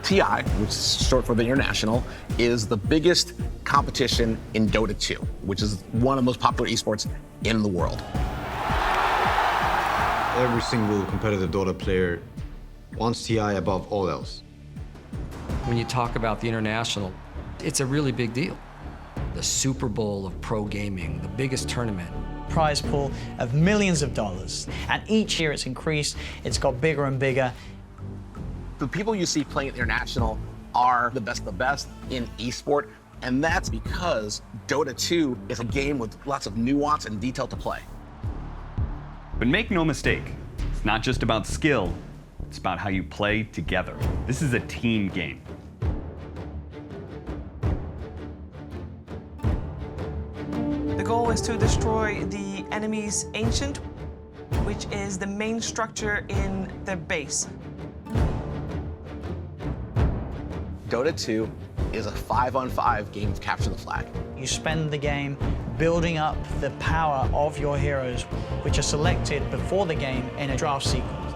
TI, which is short for the International, is the biggest competition in Dota 2, which is one of the most popular esports in the world. Every single competitive Dota player wants TI above all else. When you talk about the International, it's a really big deal. The Super Bowl of pro gaming, the biggest tournament. Prize pool of millions of dollars. And each year it's increased, it's got bigger and bigger. The people you see playing at the International are the best in esport, and that's because Dota 2 is a game with lots of nuance and detail to play. But make no mistake, it's not just about skill, it's about how you play together. This is a team game. The goal is to destroy the enemy's ancient, which is the main structure in their base. Dota 2 is a 5-on-5 game of capture the flag. You spend the game building up the power of your heroes, which are selected before the game in a draft sequence.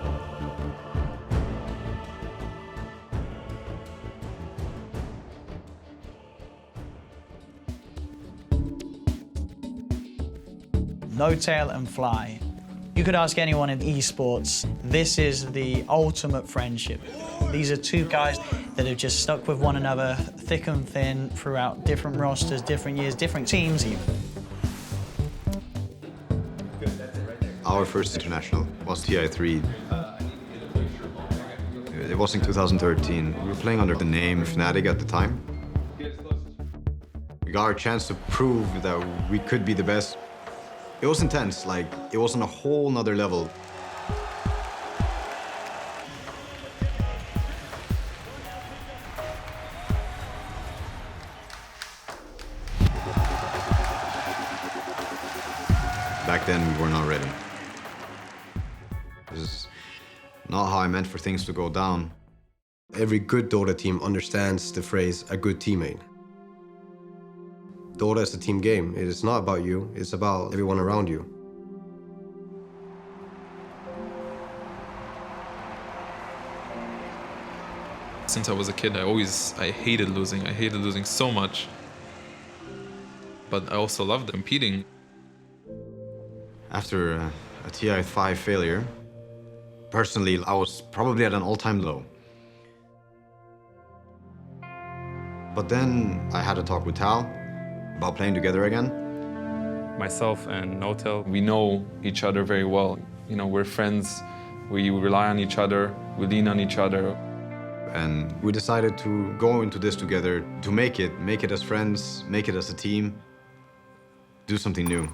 No tail and fly. You could ask anyone in esports, this is the ultimate friendship. These are two guys that have just stuck with one another thick and thin throughout different rosters, different years, different teams even. Our first international was TI8. It was in 2013. We were playing under the name Fnatic at the time. We got our chance to prove that we could be the best. It was intense, like, it was on a whole nother level. Back then, we were not ready. This is not how I meant for things to go down. Every good Dota team understands the phrase, a good teammate. Dota is a team game. It is not about you, it's about everyone around you. Since I was a kid, I hated losing. I hated losing so much. But I also loved competing. After a TI8 failure, personally, I was probably at an all-time low. But then I had a talk with Tal about playing together again. Myself and Notel, we know each other very well. You know, we're friends, we rely on each other, we lean on each other. And we decided to go into this together, to make it as friends, make it as a team, do something new.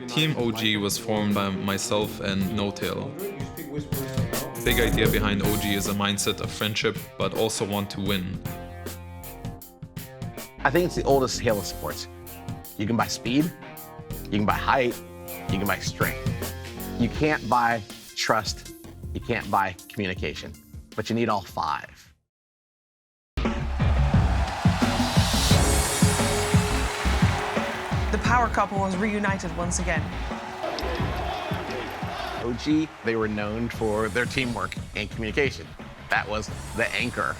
Team OG was formed by myself and Notel. The big idea behind OG is a mindset of friendship, but also want to win. I think it's the oldest Halo of sports. You can buy speed, you can buy height, you can buy strength. You can't buy trust, you can't buy communication, but you need all five. The power couple was reunited once again. OG, they were known for their teamwork and communication. That was the anchor.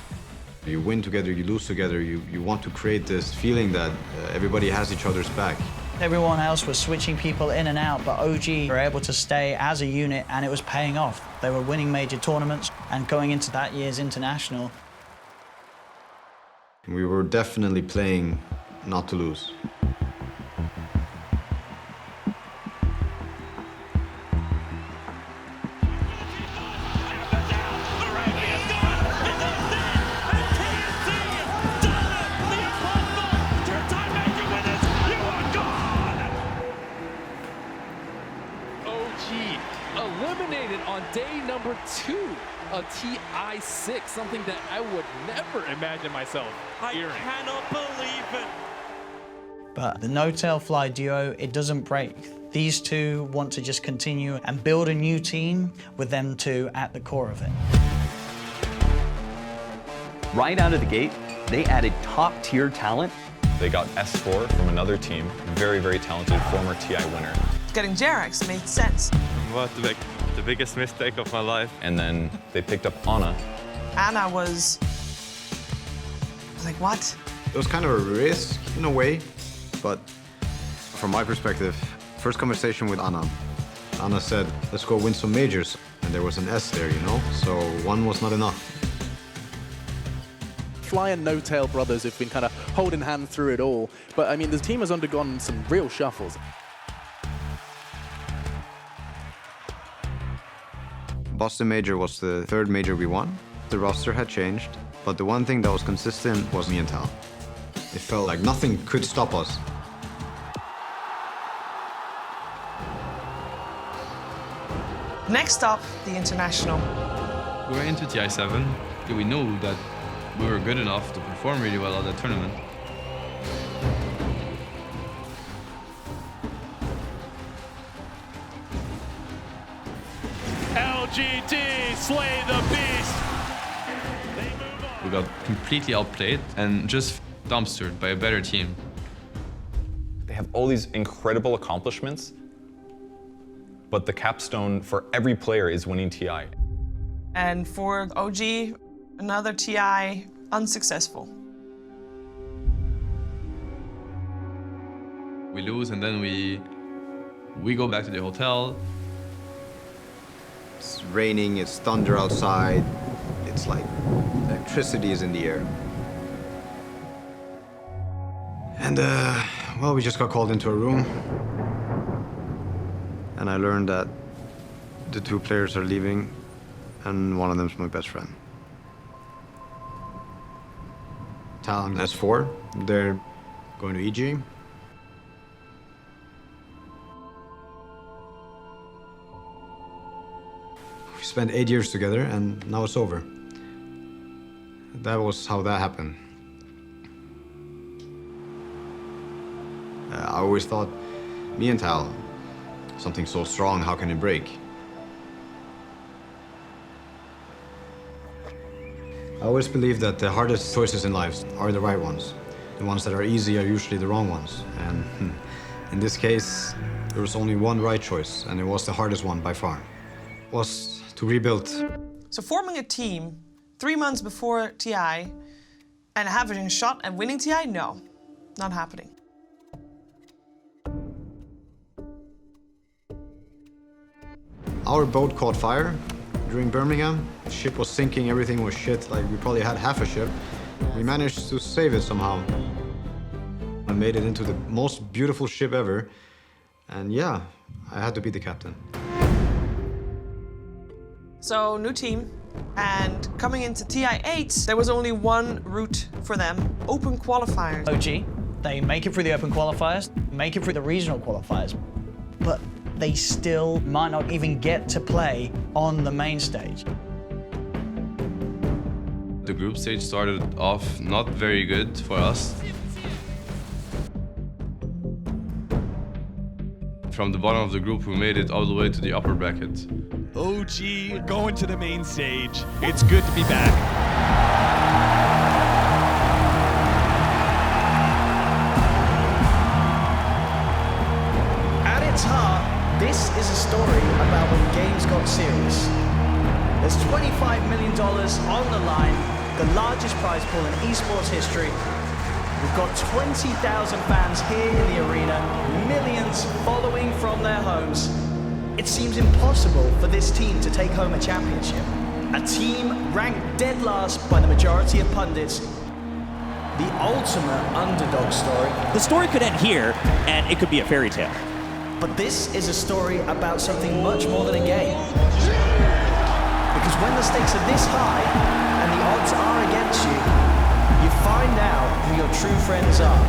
You win together, you lose together, you want to create this feeling that everybody has each other's back. Everyone else was switching people in and out, but OG were able to stay as a unit, and it was paying off. They were winning major tournaments and going into that year's international. We were definitely playing not to lose. Eliminated on day number 2 of TI8, something that I would never imagine myself hearing. I cannot believe it. But the no-tail fly duo, it doesn't break. These two want to just continue and build a new team with them two at the core of it. Right out of the gate, they added top-tier talent. They got S4 from another team, very, very talented former TI winner. Getting Jerax made sense. What the biggest mistake of my life. And then they picked up Anna. Anna was like, what? It was kind of a risk in a way, but from my perspective, first conversation with Anna. Anna said, let's go win some majors. And there was an S there, you know? So one was not enough. Fly and No Tail brothers have been kind of holding hands through it all. But I mean, the team has undergone some real shuffles. Boston Major was the third major we won. The roster had changed, but the one thing that was consistent was me and Tal. It felt like nothing could stop us. Next up, the international. We were into TI7. We knew that we were good enough to perform really well at that tournament. LGT, slay the beast. We got completely outplayed and just dumpstered by a better team. They have all these incredible accomplishments, but the capstone for every player is winning TI. And for OG, another TI unsuccessful. We lose and then we go back to the hotel. It's raining, it's thunder outside. It's like electricity is in the air. And, well, we just got called into a room. And I learned that the two players are leaving, and one of them's my best friend. Tal and S4, they're going to EG. We spent 8 years together, and now it's over. That was how that happened. I always thought, me and Tal, something so strong, how can it break? I always believe that the hardest choices in life are the right ones. The ones that are easy are usually the wrong ones. And in this case, there was only one right choice, and it was the hardest one by far. It was to rebuild. So forming a team 3 months before TI and having a shot at winning TI, no, not happening. Our boat caught fire during Birmingham. The ship was sinking, everything was shit, like we probably had half a ship. We managed to save it somehow. I made it into the most beautiful ship ever. And yeah, I had to be the captain. So new team, and coming into TI8, there was only one route for them, open qualifiers. OG, they make it through the open qualifiers, make it through the regional qualifiers, but they still might not even get to play on the main stage. The group stage started off not very good for us. From the bottom of the group, we made it all the way to the upper bracket. OG going to the main stage. It's good to be back. At its heart, this is a story about when games got serious. There's $25 million on the line, the largest prize pool in esports history. We've got 20,000 fans here in the arena, millions following from their homes. It seems impossible for this team to take home a championship. A team ranked dead last by the majority of pundits. The ultimate underdog story. The story could end here, and it could be a fairy tale. But this is a story about something much more than a game. Because when the stakes are this high, and the odds are against you, you find out who your true friends are.